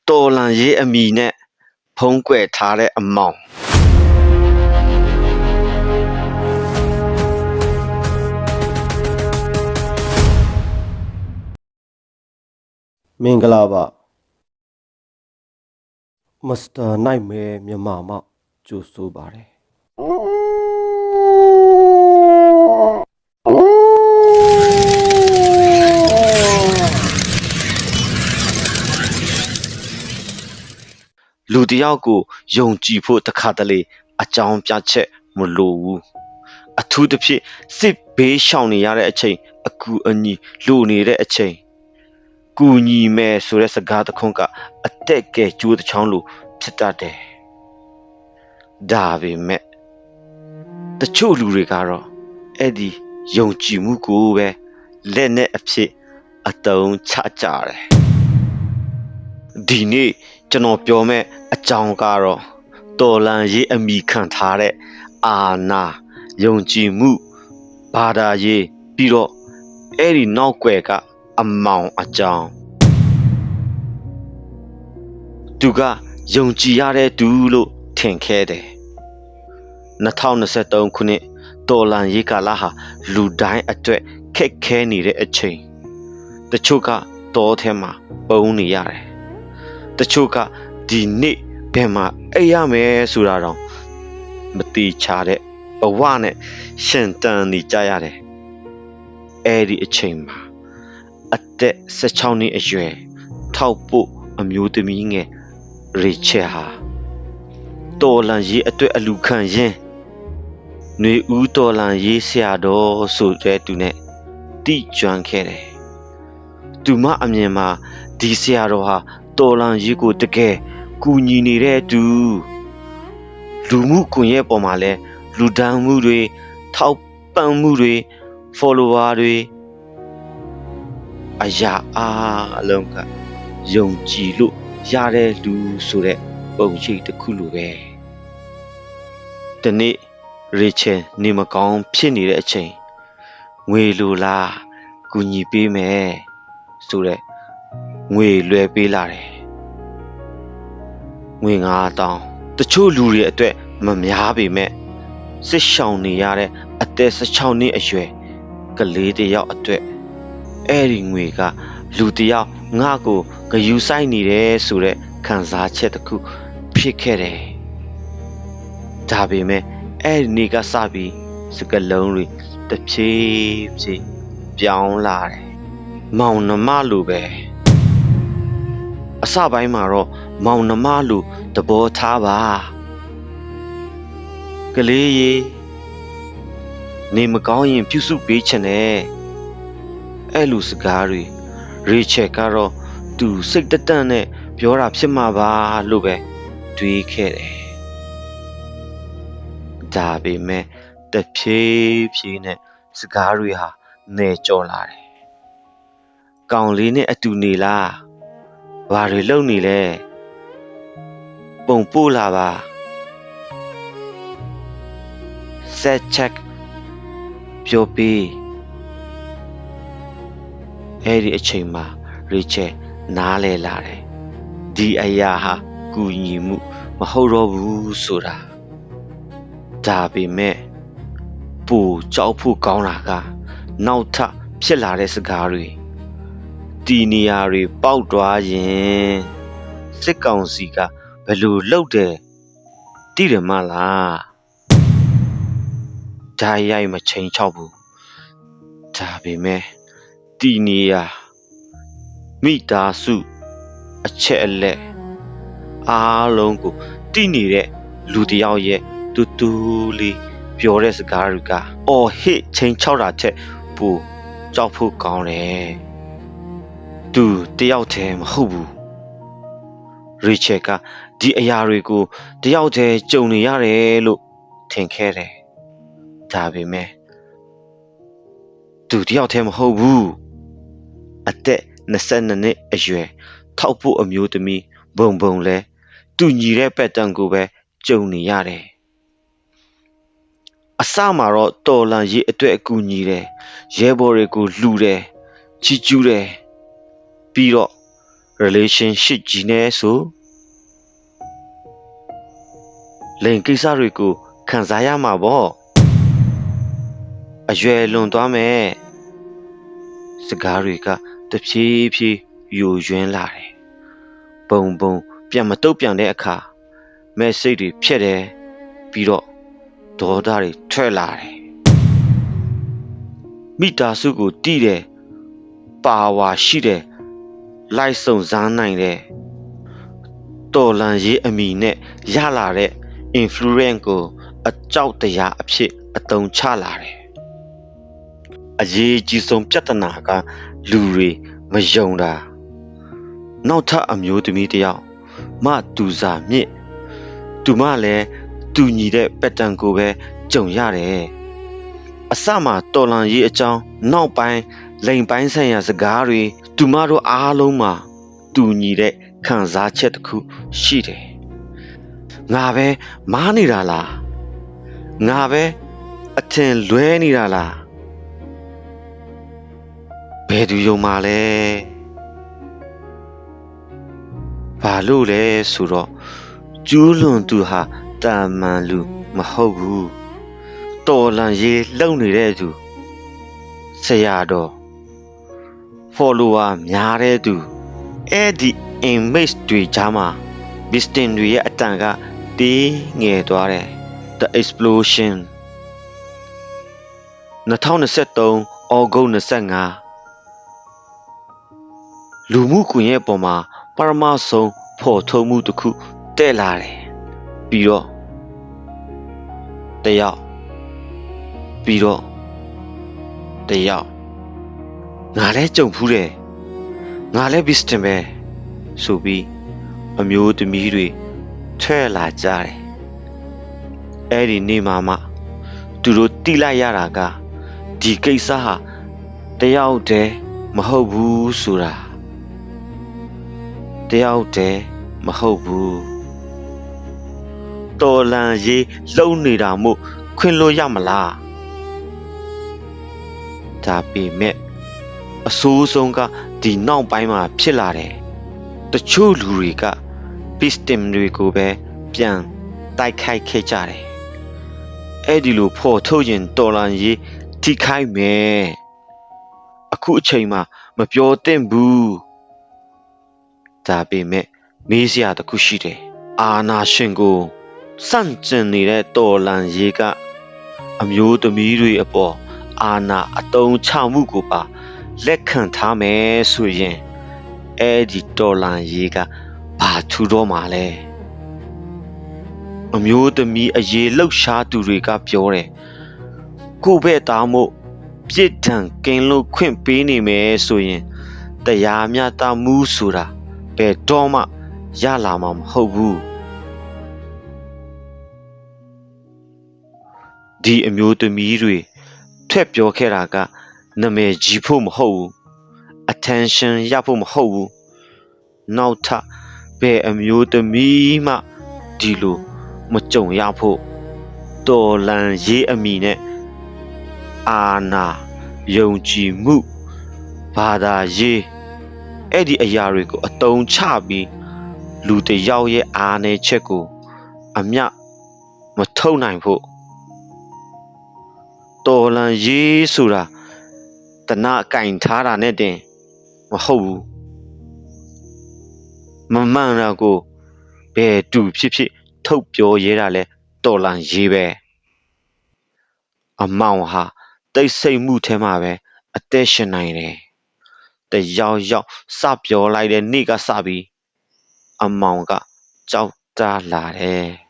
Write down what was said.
တော်လန်ရေးအမိနဲ့ဖုံးကွယ်ထားတဲ့အမောင်မင်္ဂလာပါမစ္စတာနိုင်မဲမြန်မာမှကြိုဆိုပါတယ်လူတယောက်ကိုယုံကြည်ဖို့တခါတလေအကြောင်းပြချက်မလိုဘူးအထူးသဖြင့်စစ်ဘေးရှောင်နေရတဲ့အချိန်အကူအညီလိုနေတဲ့အချိန်ကူညီမယ်ဆိုတဲ့စကားတစ်ခွန်းကအတက်ကဲကျိုးတစ်ချောင်းလိုဖြစ်တတ်တယ်ဒါပေမဲ့တချို့လူတွေကတော့အဲ့ဒီယုံကြည်မှုကိုပဲလက်နဲ့အဖြစ်အတုံးချကြတယ်ဒီနေ့ကျွန်တော်ပြောမဲ့အကြောင်းကတော့တော်လန်ရေးအမိခံထားတဲ့အာနာယုံကြည်မှုဘာသာရေးပြီးတော့အဲ့ဒီနောက်ွယ်ကအမောင်အကြောင်းသူကယုံကြည်ရတဲ့သူလို့ထင်ခဲ့တယ်2023ခုနှစ်တော်လန်ရေးကာလဟာလူတိုင်းအတွက်ခက်ခဲနေတဲ့အချိန်တချို့ကတောထဲမှာပုံနေရတယ်တချို့ကဒီနေ့ဘယ်မှာအိပ်ရမယ်ဆိုတာတော့မတိချတဲ့ဘဝနဲ့ရှင်တန်နေကြရတယ်အဲ့ဒီအချိန်မှာအသက်16နှစ်အရွယ်ထောက်ပို့အမျိုးသမီးငယ်ရီချယ်ဟာတော်လန်ရေးအတွက်အလူခံရင်းຫນွေဦးတော်လန်ရေးဆရာတော်ဆိုတဲ့သူနဲ့တိကျွမ်းခဲ့တယ်သူမအမြင်မှာဒီဆရာတော်ဟာတော်လန်ရေးကိုတကယ်ကူညီနေတဲ့သူလူမှုကွန်ရက်ပေါ်မှာလဲလူဒန်းမှုတွေထောက်ပံ့မှုတွေ follower တွေအရာအလုံးကယုံကြည်လို့ရတဲ့လူဆိုတဲ့ပုံရိပ်တစ်ခုလိုပဲဒီနေ့ရီချယ်နေမကောင်းဖြစ်နေတဲ့အချိန်ငွေလိုလားကူညီပေးမယ်ဆိုတဲ့ငွေလွှဲပေးလာတယ်ငွေ9000တချို့လူတွေအတွက်မများပေမဲ့စစ်ရှောင်နေရတဲ့အသက်16နှစ်အရွယ်ကလေးတစ်ယောက်အတွက်အဲ့ဒီငွေကလူတစ်ယောက်ငါ့ကိုဂယူဆိုင်နေတယ်ဆိုတဲ့ခံစားချက်တစ်ခုဖြစ်ခဲ့တယ်ဒါပေမဲ့အဲ့ဒီနေ့ကစပြီးစကလုံးတွေတစ်ဖြည်းဖြည်းပြောင်းလာတယ်မောင်နှမလိုပဲအစပိုင်းမှာတော့မောင်နှမလိုသဘောထားပါကလေးရေနေမကောင်းရင်ပြုစုပေးချင်တယ်အဲ့လိုစကားတွေရီချယ်ကတော့သူစိတ်တန့်နဲ့ပြောတာဖြစ်မှာပါလို့ပဲတွေးခဲ့တယ်ဒါပေမဲ့တဖြည်းဖြည်းနဲ့စကားတွေဟာနေကြော်လာတယ်ကောင်လေးနဲ့အတူနေလားဘာတွေလုပ်နေလဲပုံပို့လာပါဆက်ချက်ပြောပြီးအဲ့ဒီအချိန်မှာရီချယ်နားလဲလာတယ်ဒီအရာဟာကူညီမှုမဟုတ်တော့ဘူးဆိုတာဒါပေမဲ့ပူကြောက်ဖို့ကောင်းတာကနောက်ထပ်ဖြစ်လာတဲ့စကားတွေတီနေရာတွေပေါက်သွားရင်စစ်ကောင်စီကဘယ်လိုလုပ်တယ်သိတယ်မလားဓာတ်ရိုက်မချိန်ချောက်ဘူးဒါပေမဲ့တီနေရာမိသားစုအချက်အလက်အားလုံးကိုတိနေတဲ့လူတစ်ယောက်ရဲ့တူတူလေးပြောတဲ့စကားတွေကအော်ဟစ်ချိန်ချောက်တာချက်ပိုကြောက်ဖို့ကောင်းတယ်သူတယောက်တည်းမဟုတ်ဘူးရီချယ်ကဒီအရာတွေကိုတယောက်တည်းကြုံနေရတယ်လို့ထင်ခဲ့တယ်ဒါပေမဲ့သူတယောက်တည်းမဟုတ်ဘူးအသက်22နှစ်အရွယ်ထောက်ဖို့အမျိုးသမီးဘုံလဲသူညီတဲ့ပက်တန်ကိုပဲကြုံနေရတယ်အစမှာတော့တော်လန်ရေးအတွက်အကူညီတယ်ရဲဘော်တွေကိုလှူတယ်ချီကျူးတယ်ပြီးတော့ relationship ကြီးနဲ့ဆိုလိန်ကိစ္စတွေကိုခံစားရမှာပေါ့အရွယ်လွန်သွားမယ်စကားတွေကတဖြည်းဖြည်းယိုယွင်းလာတယ်ဘုံပြန်မတုတ်ပြန်တဲ့အခါမဲ့စိတ်တွေဖြက်တယ်ပြီးတော့ဒေါသတွေထွက်လာတယ်မိသားစုကိုတီးတယ်ပါဝါရှိတယ်လိုက်စုံစမ်းနိုင်တယ်တော်လန်ရေးအမိနဲ့ရလာတဲ့ influence ကိုအကြောက်တရားအဖြစ်အသုံးချလာတယ်အရေးကြီးဆုံးပြဿနာကလူတွေမယုံတာနောက်ထပ်အမျိုးသမီးတစ်ယောက်မတူစာမြင့်သူမလည်းတူညီတဲ့ pattern ကိုပဲကြုံရတယ်အစမှတော်လန်ရေးအကြောင်းနောက်ပိုင်းလိန်ပိုင်းဆိုင်ရာစကားတွေသူမတို့အားလုံးမှာတူညီတဲ့ခံစားချက်တစ်ခုရှိတယ်ငါပဲမားနေတာလားငါပဲအထင်လွဲနေတာလားဘယ်သူယုံမှာလဲဘာလို့လဲဆိုတော့ကျူးလွန်သူဟာတာမန်လူမဟုတ်ဘူးတော်လန်ရေးလုံနေတဲ့သူဆရာတော် follower များတဲ့သူအဲ့ဒီ image တွေကြားမှာ Bistin တွေရဲ့အတန်ကတေးငယ်သွားတယ် The Explosion 2023 August 25လူမှုကွန်ရက်ပေါ်မှာပရမဆုံးဖော်ထုတ်မှုတစ်ခုတဲ့လာတယ်ပြီးတော့တယောက်ပြီးတော့တယောက်ငါလည်းကြုံဖူးတယ်ငါလည်း Bistin ပဲဆိုပြီးအမျိုးသမီးတွေထွက်လာကြတယ်အဲ့ဒီနေ့မှသူတို့တိလိုက်ရတာကဒီကိစ္စဟာတယောက်တည်းမဟုတ်ဘူးဆိုတာတယောက်တည်းမဟုတ်ဘူးတော်လန်ရေးလုံနေတာမို့ခွင့်လို့ရမလားဒါပေမဲ့အဆိုးဆုံးကဒီနောက်ပိုင်းမှာဖြစ်လာတယ်တချို့လူတွေက Bistin တွေကိုပဲပြန်တိုက်ခိုက်ခဲ့ကြတယ်အဲ့ဒီလိုဖော်ထုတ်ရင်တော်လန်ရေးထိခိုက်မယ်အခုအချိန်မှာမပြောသင့်ဘူးဒါပေမဲ့မေးစရာတစ်ခုရှိတယ်အာနာရှင်ကိုစန့်ကျင်နေတဲ့တော်လန်ရေးကအမျိုးသမီးတွေအပေါ်အာနာအတုံးချမှုကိုပါလက်ခံထားမယ်ဆိုရင်အဲ့ဒီတော်လန်ရေးကဘာထူတော့မှာလဲအမျိုးသမီးအရေးလှုပ်ရှားသူတွေကပြောတယ်ကိုဘဲ့သားမို့ပြစ်ဒဏ်ကင်းလို့ခွင့်ပေးနေမယ်ဆိုရင်တရားမျှတမှုဆိုတာဘယ်တော့မှရလာမှာမဟုတ်ဘူးဒီအမျိုးသမီးတွေထွက်ပြောခဲ့တာကနာမည်ကြီးဖို့မဟုတ်ဘူး attention ရဖို့မဟုတ်ဘူးနောက်ထပ်ဘယ်အမျိုးသမီးမှဒီလိုမကြုံရဖို့တော်လန်ရေးအမိနဲ့အာနာယုံကြည်မှုဘာသာရေးအဲ့ဒီအရာတွေကိုအတုံးချပြီးလူတစ်ယောက်ရဲ့အားနည်းချက်ကိုအမျှမထုတ်နိုင်ဖို့တော်လန်ရေးဆိုတာတနာကင်ထားတာနဲ့တင်မဟုတ်ဘူးမမှန်တာကိုဘယ်တူဖြစ်ဖြစ်ထုတ်ပြောရဲတာလဲတော်လန်ရေးပဲအမောင်ဟာတိတ်ဆိတ်မှုထဲမှာပဲအသက်ရှင်နိုင်တယ်တယောက်စပြောလိုက်တဲ့နေ့ကစပြီးအမောင်ကကြောက်တာလာတယ်